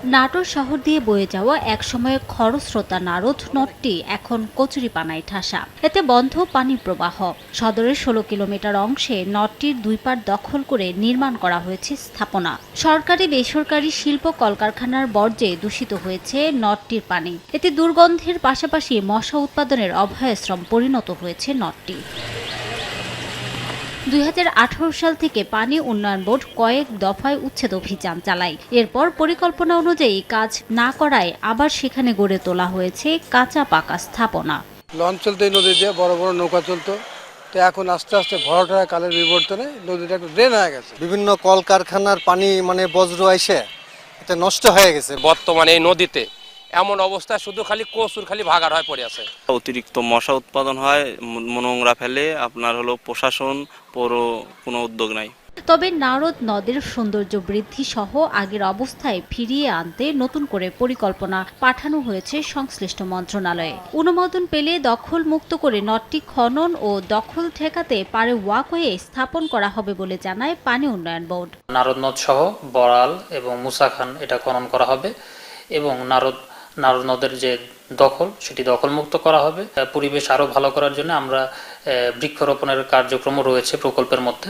নাটোর শহর দিয়ে বয়ে যাওয়া একসময়ের খরস্রোতা নারদ নদটি এখন কচুরিপানায় ঠাসা। এতে বন্ধ পানির প্রবাহ। সদরের ১৬ কিলোমিটার অংশে নদটির দুই পাড় দখল করে নির্মাণ করা হয়েছে স্থাপনা। সরকারি বেসরকারি শিল্প কলকারখানার বর্জ্যে দূষিত হয়েছে নদটির পানি। এতে দুর্গন্ধের পাশাপাশি মশা উৎপাদনের অভয়াশ্রম পরিণত হয়েছে নদটি। ২০১৮ সাল থেকে পানি উন্নয়ন বোর্ড কয়েক দফায় উচ্ছেদ অভিযান চালায়। এরপর পরিকল্পনা অনুযায়ী কাজ না করায় আবার সেখানে গড়ে তোলা হয়েছে কাঁচা পাকা স্থাপনা। লঞ্চ চলতো এই নদী দিয়ে, বড় বড় নৌকা চলতো। তো এখন আস্তে আস্তে ভরাট কালের বিবর্তনে নদীটা একটু ড্রেন হয়ে গেছে। বিভিন্ন কলকারখানার পানি বজ্র আইসে এটা নষ্ট হয়ে গেছে। বর্তমানে এই নদীতে এমন অবস্থা শুধু খালি কচুর খালি ভাগার হয়ে পড়ে আছে। অতিরিক্ত মশা উৎপাদন হয়, নোংরা ফেলে আপনার প্রশাসন পৌর কোনো উদ্যোগ নাই। তবে নারদ নদের সৌন্দর্য বৃদ্ধি সহ আগের অবস্থায় ফিরিয়ে আনতে নতুন করে পরিকল্পনা পাঠানো হয়েছে সংশ্লিষ্ট মন্ত্রণালয়ে। অনুমোদন পেলে দখল মুক্ত করে নদটি খনন ও দখল ঠেকাতে পারে ওয়াকওয়ে স্থাপন করা হবে বলে জানায় পানি উন্নয়ন বোর্ড। নারদ নদ সহ বড়াল এবং মুসাখান এটা খনন করা হবে এবং নারদ নদের যে দখল সেটি দখলমুক্ত করা হবে। পরিবেশ আরো ভালো করার জন্য আমরা বৃক্ষরোপণের কার্যক্রমও রয়েছে প্রকল্পের মধ্যে।